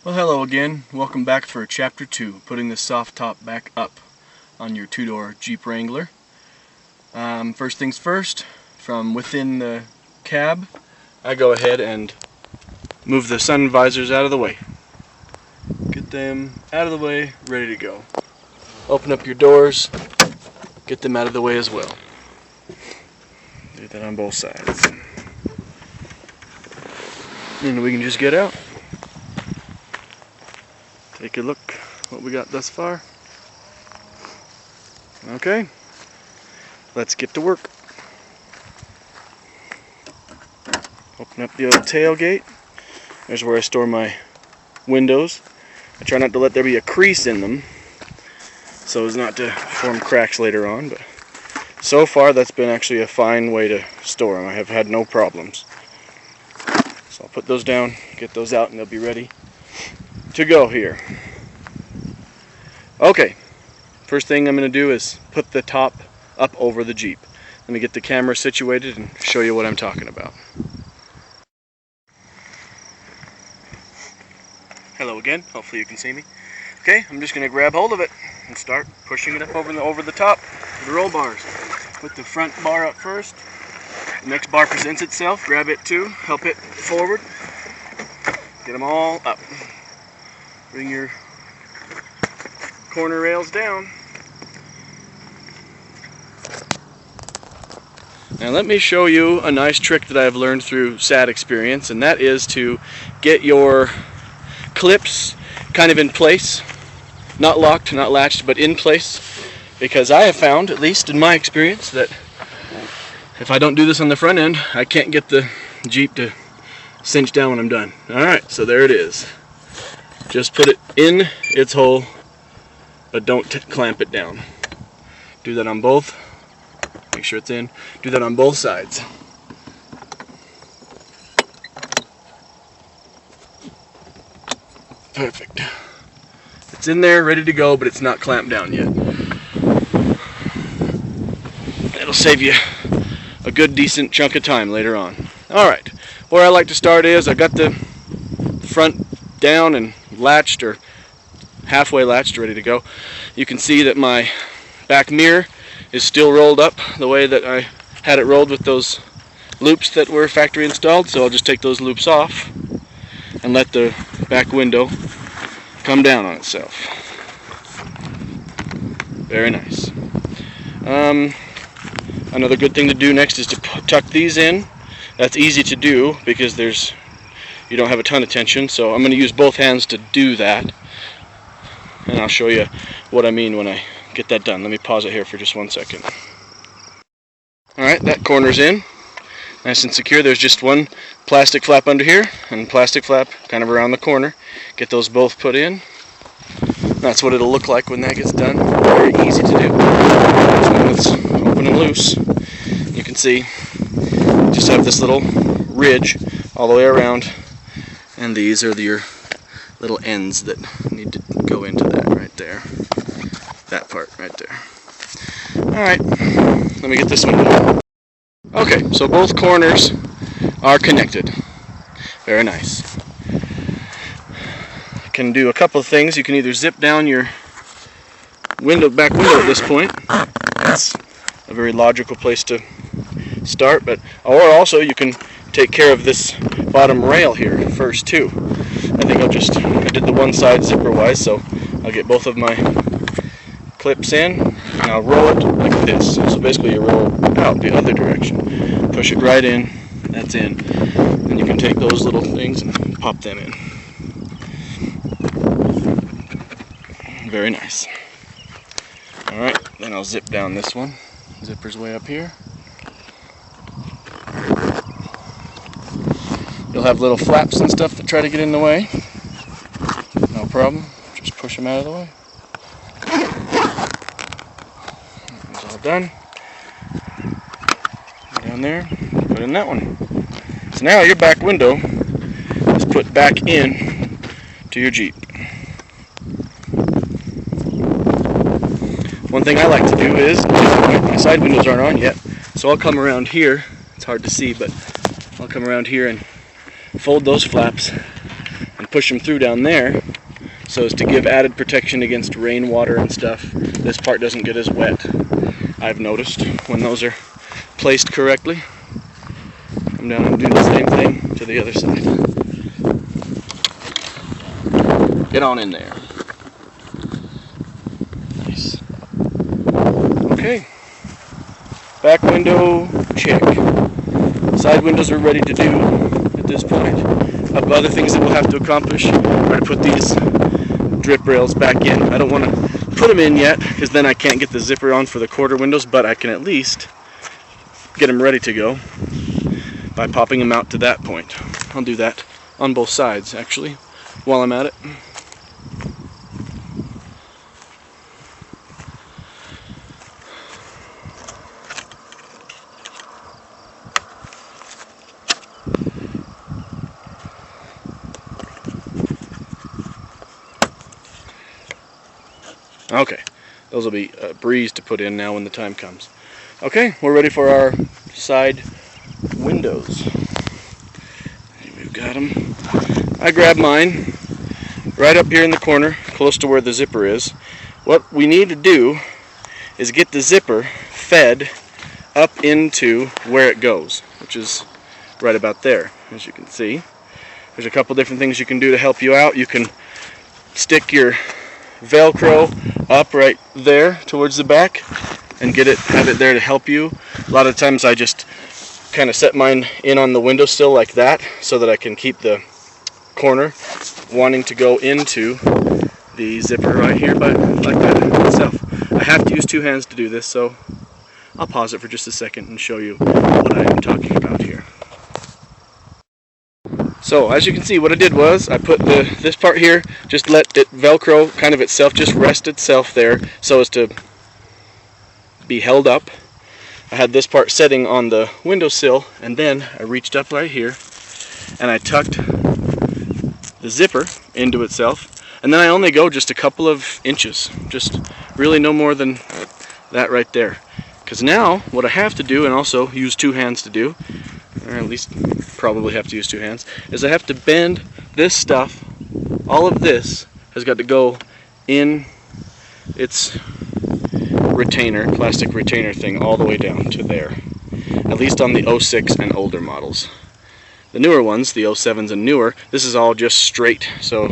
Well, hello again. Welcome back for Chapter 2, putting the soft top back up on your two-door Jeep Wrangler. First things first, from within the cab, I go ahead and move the sun visors out of the way. Get them out of the way, ready to go. Open up your doors, get them out of the way as well. Do that on both sides. And we can just get out. Take a look what we got thus far. Okay, let's get to work. Open up the old tailgate. There's where I store my windows. I try not to let there be a crease in them so as not to form cracks later on, but so far that's been actually a fine way to store them. I have had no problems. So I'll put those down, get those out, and they'll be ready to go here. Okay, first thing I'm going to do is put the top up over the Jeep. Let me get the camera situated and show you what I'm talking about. Hello again, hopefully you can see me. Okay, I'm just going to grab hold of it and start pushing it up over the top of the roll bars. Put the front bar up first. The next bar presents itself, grab it too, help it forward. Get them all up. Bring your corner rails down. Now let me show you a nice trick that I've learned through sad experience, and that is to get your clips kind of in place. Not locked, not latched, but in place. Because I have found, at least in my experience, that if I don't do this on the front end, I can't get the Jeep to cinch down when I'm done. Alright, so there it is. Just put it in its hole, but don't clamp it down. Do that on both. Make sure it's in. Do that on both sides. Perfect. It's in there, ready to go, but it's not clamped down yet. It'll save you a good, decent chunk of time later on. Alright, where I like to start is I got the front down and latched, or halfway latched, ready to go. You can see that my back mirror is still rolled up the way that I had it rolled with those loops that were factory installed, so I'll just take those loops off and let the back window come down on itself. Very nice. Another good thing to do next is to tuck these in. That's easy to do because you don't have a ton of tension, so I'm going to use both hands to do that, and I'll show you what I mean when I get that done. Let me pause it here for just 1 second. Alright, that corner's in, nice and secure. There's just one plastic flap under here and plastic flap kind of around the corner. Get those both put in. That's what it'll look like when that gets done. Very easy to do. When it's open and loose, you can see just have this little ridge all the way around, and these are your little ends that need to go into that right there. That part right there. Alright, let me get this one done. Okay, so both corners are connected. Very nice. You can do a couple of things. You can either zip down your back window at this point. That's a very logical place to start, or also you can take care of this bottom rail here first too. I think I did the one side zipper wise, so I'll get both of my clips in and I'll roll it like this. So basically you roll out the other direction. Push it right in, that's in. Then you can take those little things and pop them in. Very nice. Alright, then I'll zip down this one. Zipper's way up here. You'll have little flaps and stuff that try to get in the way. No problem. Just push them out of the way. It's all done. Down there, put in that one. So now your back window is put back in to your Jeep. One thing I like to do is, my side windows aren't on yet, so I'll come around here. It's hard to see, but I'll come around here and fold those flaps and push them through down there so as to give added protection against rainwater and stuff. This part doesn't get as wet, I've noticed, when those are placed correctly. Come down and do the same thing to the other side. Get on in there. Nice. Okay. Back window, check. Side windows are ready to do at this point. Other things that we'll have to accomplish are to put these drip rails back in. I don't want to put them in yet because then I can't get the zipper on for the quarter windows, but I can at least get them ready to go by popping them out to that point. I'll do that on both sides actually while I'm at it. Okay, those will be a breeze to put in now when the time comes. Okay, we're ready for our side windows. We've got them. I grabbed mine right up here in the corner, close to where the zipper is. What we need to do is get the zipper fed up into where it goes, which is right about there, as you can see. There's a couple different things you can do to help you out. You can stick your Velcro up right there towards the back and have it there to help you. A lot of times I just kind of set mine in on the windowsill like that so that I can keep the corner wanting to go into the zipper right here, but like that itself. I have to use two hands to do this, so I'll pause it for just a second and show you what I am talking about here. So as you can see, what I did was I put this part here, just let it Velcro kind of itself, just rest itself there so as to be held up. I had this part setting on the windowsill, and then I reached up right here and I tucked the zipper into itself, and then I only go just a couple of inches, just really no more than that right there. Because now what I have to do, and also use two hands to do, or at least probably have to use two hands, is I have to bend this stuff. All of this has got to go in its retainer, plastic retainer thing, all the way down to there. At least on the 06 and older models. The newer ones, the 07s and newer, this is all just straight. So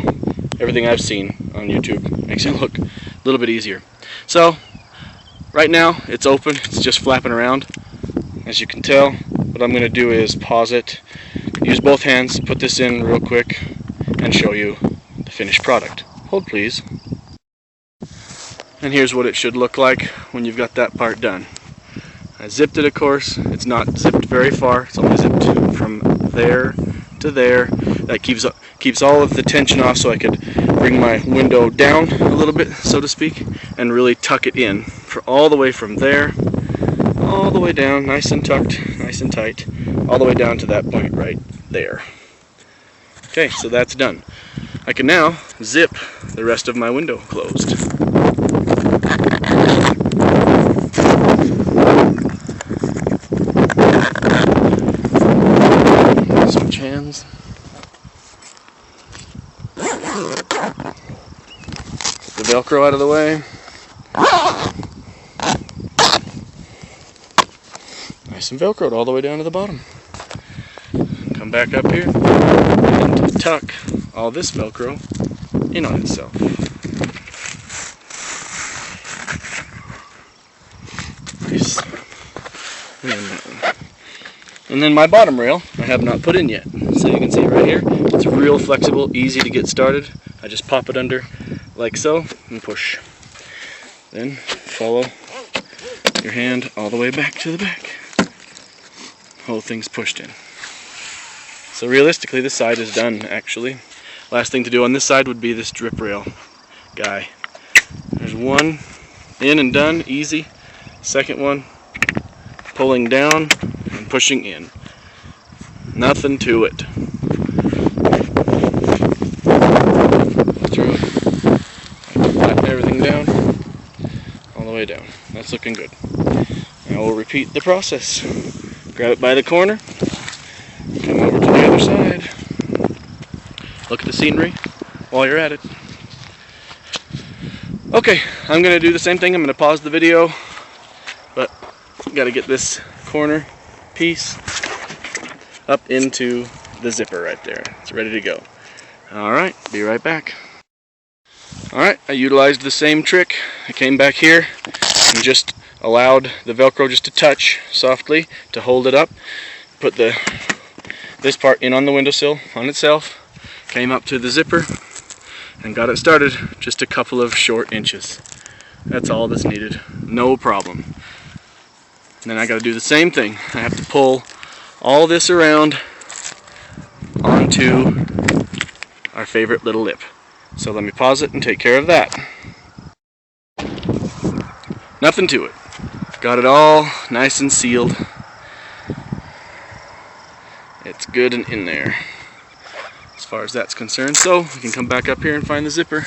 everything I've seen on YouTube makes it look a little bit easier. So right now it's open, it's just flapping around. As you can tell, what I'm going to do is pause it, use both hands, put this in real quick, and show you the finished product. Hold please. And here's what it should look like when you've got that part done. I zipped it, of course. It's not zipped very far. It's only zipped from there to there. That keeps all of the tension off, so I could bring my window down a little bit, so to speak, and really tuck it in for all the way from there, all the way down, nice and tucked, nice and tight, all the way down to that point right there. Okay, so that's done. I can now zip the rest of my window closed. Switch hands. Get the Velcro out of the way. Nice and Velcroed all the way down to the bottom. Come back up here and tuck all this Velcro in on itself. Nice. And then my bottom rail I have not put in yet. So you can see right here, it's real flexible, easy to get started. I just pop it under like so and push. Then follow your hand all the way back to the back. Whole thing's pushed in. So realistically this side is done actually. Last thing to do on this side would be this drip rail guy. There's one in and done, easy. Second one, pulling down and pushing in. Nothing to it. Through it. Flatten everything down, all the way down. That's looking good. Now we'll repeat the process. Grab it by the corner, come over to the other side, look at the scenery while you're at it. Okay, I'm going to do the same thing. I'm going to pause the video, but got to get this corner piece up into the zipper right there. It's ready to go. Alright, be right back. Alright, I utilized the same trick. I came back here and just allowed the Velcro just to touch softly to hold it up. Put this part in on the windowsill on itself, came up to the zipper, and got it started. Just a couple of short inches. That's all that's needed. No problem. And then I got to do the same thing. I have to pull all this around onto our favorite little lip. So let me pause it and take care of that. Nothing to it. Got it all nice and sealed. It's good and in there as far as that's concerned. So we can come back up here and find the zipper.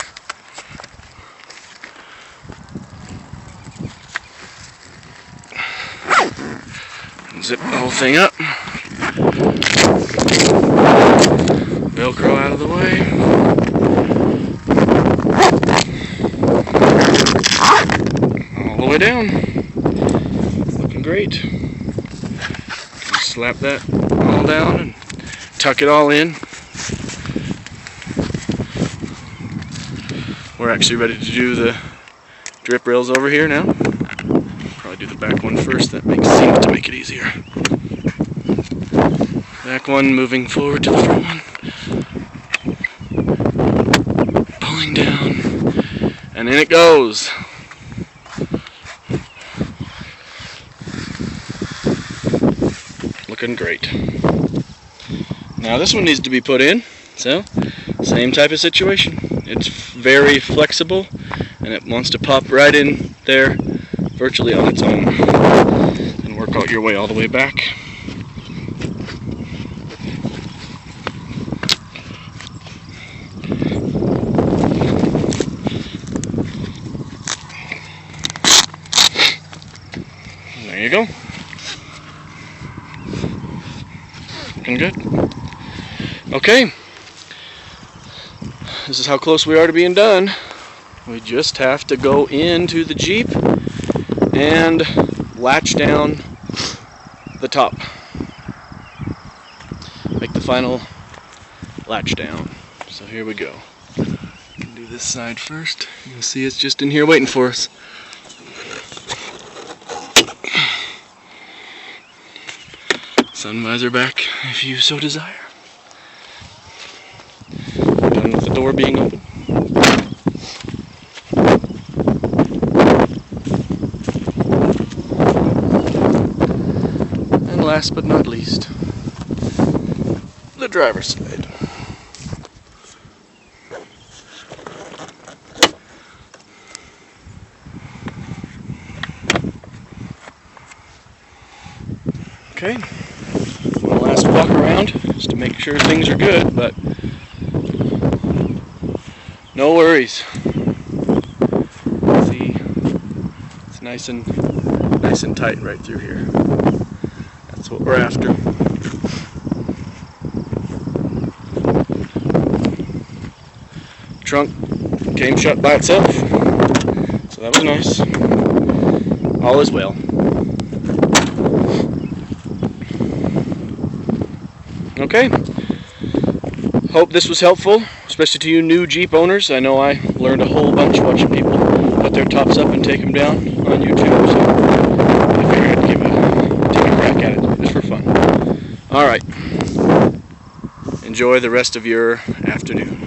Zip the whole thing up. Velcro out of the way. All the way down. Looking great. Just slap that all down and tuck it all in. We're actually ready to do the drip rails over here now. Probably do the back one first. That seems to make it easier. Back one moving forward to the front one. Pulling down. And in it goes. Looking great. Now this one needs to be put in. So, same type of situation. It's very flexible and it wants to pop right in there virtually on its own. And work out your way all the way back. There you go. Looking good. Okay. This is how close we are to being done. We just have to go into the Jeep and latch down the top. Make the final latch down. So here we go. Do this side first. You'll see it's just in here waiting for us. Sun visor back if you so desire. Done with the door being open. And last but not least, the driver's side. Okay. One last walk around just to make sure things are good, but no worries. See, it's nice and tight right through here. That's what we're after. Trunk came shut by itself, so that was nice. All is well. Okay, hope this was helpful, especially to you new Jeep owners. I know I learned a whole bunch watching people put their tops up and take them down on YouTube, so I figured I'd take a crack at it just for fun. Alright, enjoy the rest of your afternoon.